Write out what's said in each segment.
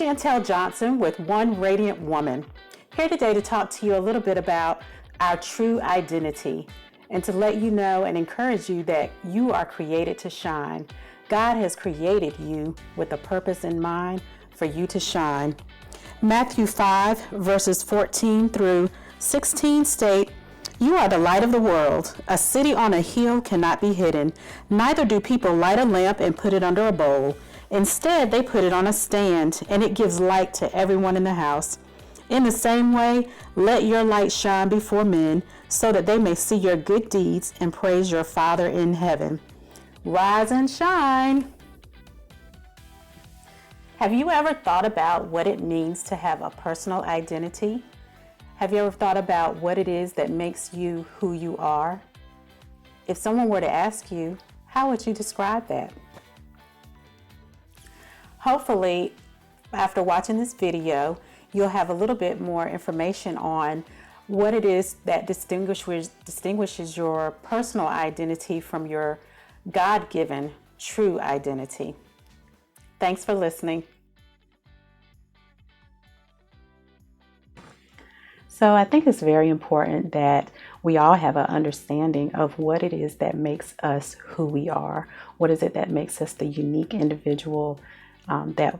Chantel Johnson with One Radiant Woman, here today to talk to you a little bit about our true identity and to let you know and encourage you that you are created to shine. God has created you with a purpose in mind for you to shine. Matthew 5 verses 14 through 16 state, "You are the light of the world. A city on a hill cannot be hidden. Neither do people light a lamp and put it under a bowl. Instead, they put it on a stand, and it gives light to everyone in the house. In the same way, let your light shine before men, so that they may see your good deeds and praise your Father in heaven." Rise and shine. Have you ever thought about what it means to have a personal identity? Have you ever thought about what it is that makes you who you are? If someone were to ask you, how would you describe that? Hopefully, after watching this video, you'll have a little bit more information on what it is that distinguishes your personal identity from your God-given true identity. Thanks for listening. So I think it's very important that we all have an understanding of what it is that makes us who we are. What is it that makes us the unique individual that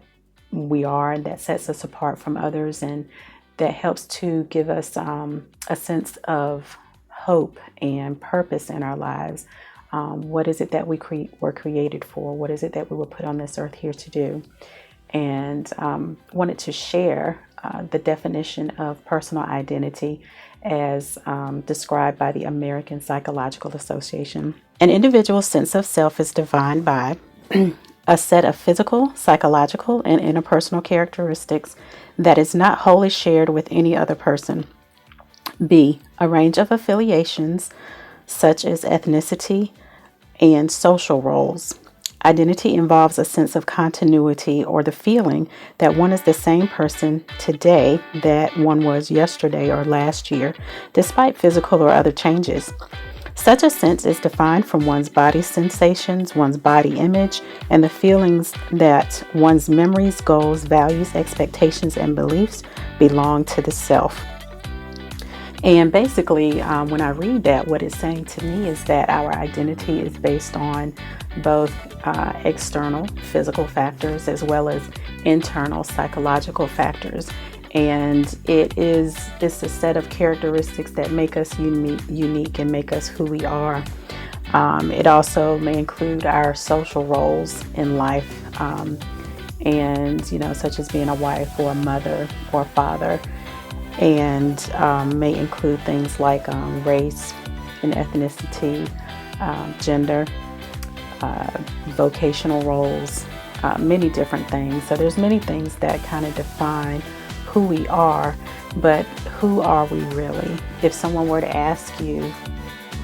we are, and that sets us apart from others, and that helps to give us a sense of hope and purpose in our lives. What is it that we were created for? What is it that we were put on this earth here to do? And wanted to share the definition of personal identity as described by the American Psychological Association. An individual's sense of self is defined by a set of physical, psychological, and interpersonal characteristics that is not wholly shared with any other person. B, a range of affiliations such as ethnicity and social roles. Identity involves a sense of continuity or the feeling that one is the same person today that one was yesterday or last year, despite physical or other changes. Such a sense is defined from one's body sensations, one's body image, and the feelings that one's memories, goals, values, expectations, and beliefs belong to the self. And basically, when I read that, what it's saying to me is that our identity is based on both external physical factors as well as internal psychological factors. And it's a set of characteristics that make us unique and make us who we are. It also may include our social roles in life, and such as being a wife or a mother or father, and may include things like race and ethnicity, gender, vocational roles, many different things. So there's many things that kind of define who we are, but who are we really? If someone were to ask you,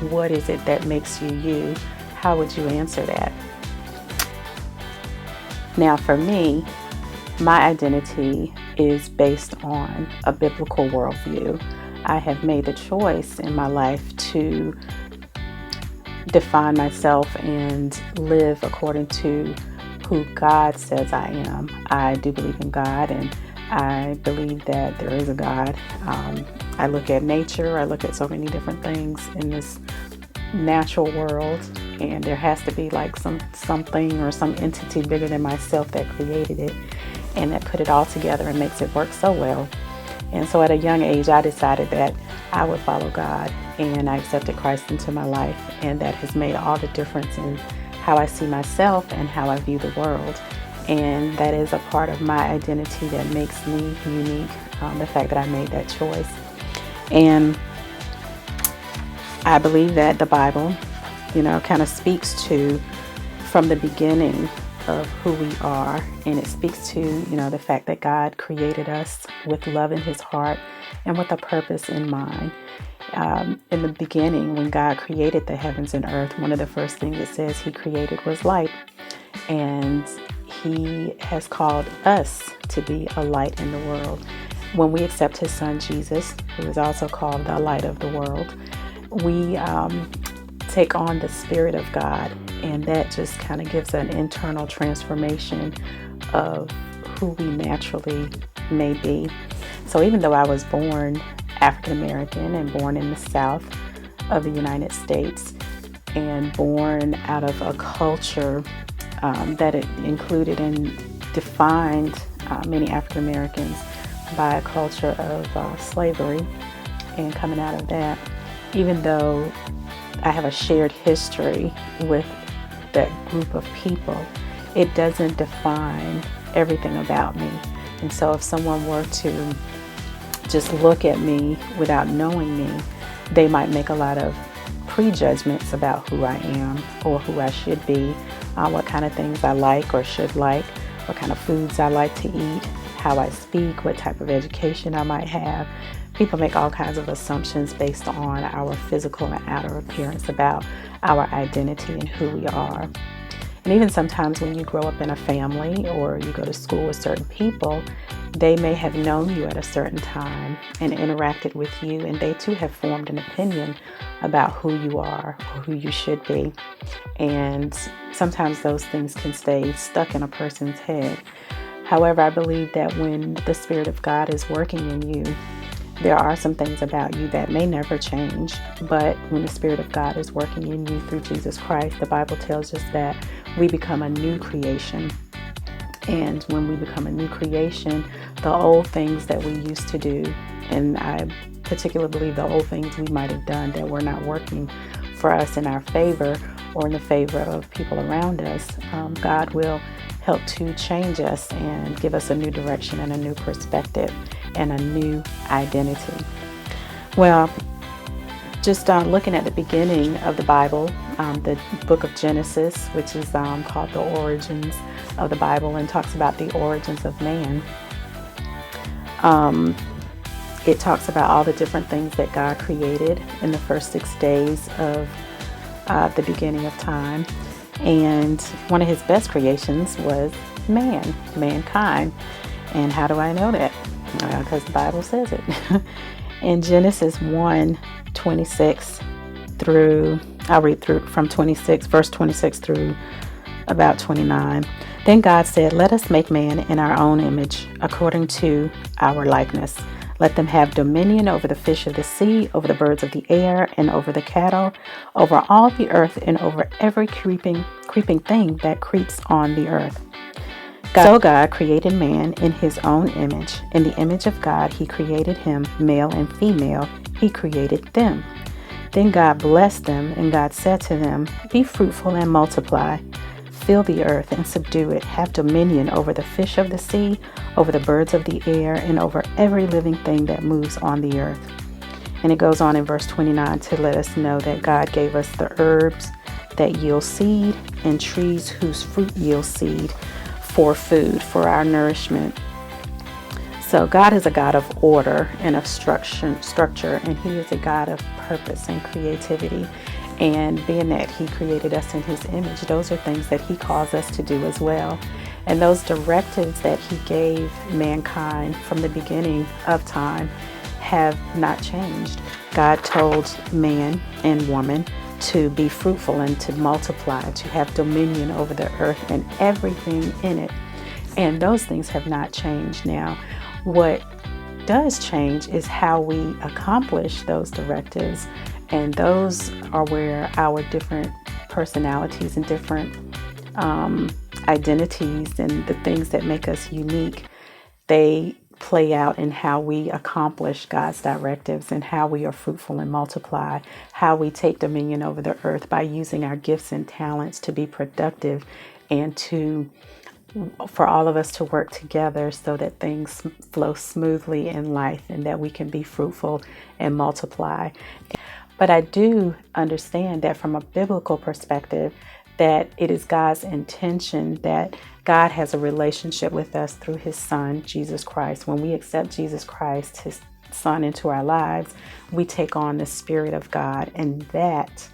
what is it that makes you you, how would you answer that? Now for me, my identity is based on a biblical worldview. I have made the choice in my life to define myself and live according to who God says I am. I do believe in God, and I believe that there is a God. I look at nature, I look at so many different things in this natural world, and there has to be like something or some entity bigger than myself that created it and that put it all together and makes it work so well. And so at a young age, I decided that I would follow God, and I accepted Christ into my life, and that has made all the difference in how I see myself and how I view the world. And that is a part of my identity that makes me unique, the fact that I made that choice. And I believe that the Bible, kind of speaks to from the beginning of who we are, and it speaks to, the fact that God created us with love in his heart and with a purpose in mind. In the beginning, when God created the heavens and earth, one of the first things it says he created was light. And he has called us to be a light in the world. When we accept his son, Jesus, who is also called the light of the world, we take on the Spirit of God, and that just kind of gives an internal transformation of who we naturally may be. So even though I was born African American and born in the South of the United States and born out of a culture that it included and defined many African Americans by a culture of slavery and coming out of that, even though I have a shared history with that group of people, it doesn't define everything about me. And so if someone were to just look at me without knowing me, they might make a lot of prejudgments about who I am or who I should be, what kind of things I like or should like, what kind of foods I like to eat, how I speak, what type of education I might have. People make all kinds of assumptions based on our physical and outer appearance about our identity and who we are. And even sometimes when you grow up in a family or you go to school with certain people, they may have known you at a certain time and interacted with you, and they too have formed an opinion about who you are or who you should be. And sometimes those things can stay stuck in a person's head. However, I believe that when the Spirit of God is working in you, there are some things about you that may never change, but when the Spirit of God is working in you through Jesus Christ, the Bible tells us that we become a new creation. And when we become a new creation, the old things that we used to do, and I particularly believe the old things we might have done that were not working for us in our favor or in the favor of people around us, God will help to change us and give us a new direction and a new perspective and a new identity. Well, just looking at the beginning of the Bible, the book of Genesis, which is called the origins of the Bible and talks about the origins of man. It talks about all the different things that God created in the first 6 days of the beginning of time. And one of his best creations was mankind. And how do I know that? Because the Bible says it. In Genesis 1:26 through, I'll read through from 26, verse 26 through about 29. Then God said, "Let us make man in our own image, according to our likeness. Let them have dominion over the fish of the sea, over the birds of the air, and over the cattle, over all the earth, and over every creeping thing that creeps on the earth." So God created man in his own image. In the image of God, he created him, male and female, he created them. Then God blessed them, and God said to them, "Be fruitful and multiply. Fill the earth and subdue it. Have dominion over the fish of the sea, over the birds of the air, and over every living thing that moves on the earth." And it goes on in verse 29 to let us know that God gave us the herbs that yield seed and trees whose fruit yields seed for food, for our nourishment. So God is a God of order and of structure, and he is a God of purpose and creativity. And being that he created us in his image, those are things that he calls us to do as well. And those directives that he gave mankind from the beginning of time have not changed. God told man and woman to be fruitful and to multiply, to have dominion over the earth and everything in it. And those things have not changed. Now, what does change is how we accomplish those directives. And those are where our different personalities and different identities and the things that make us unique, they play out in how we accomplish God's directives and how we are fruitful and multiply, how we take dominion over the earth by using our gifts and talents to be productive and for all of us to work together so that things flow smoothly in life and that we can be fruitful and multiply. But I do understand that from a biblical perspective, that it is God's intention that God has a relationship with us through his son, Jesus Christ. When we accept Jesus Christ, his son, into our lives, we take on the Spirit of God, and that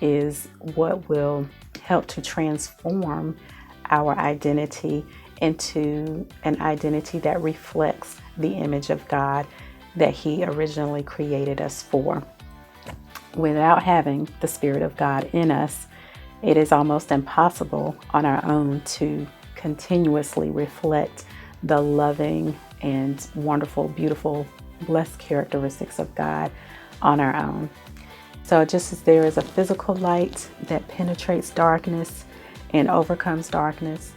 is what will help to transform our identity into an identity that reflects the image of God that he originally created us for. Without having the Spirit of God in us, it is almost impossible on our own to continuously reflect the loving and wonderful, beautiful, blessed characteristics of God on our own. So just as there is a physical light that penetrates darkness and overcomes darkness,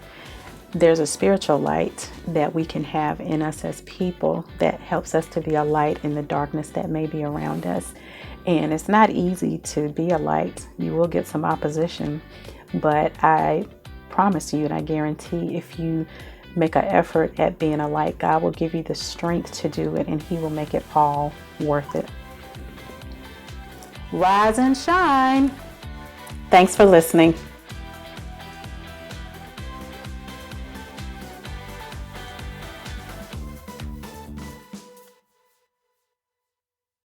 there's a spiritual light that we can have in us as people that helps us to be a light in the darkness that may be around us. And it's not easy to be a light. You will get some opposition, but I promise you and I guarantee if you make an effort at being a light, God will give you the strength to do it, and He will make it all worth it. Rise and shine. Thanks for listening.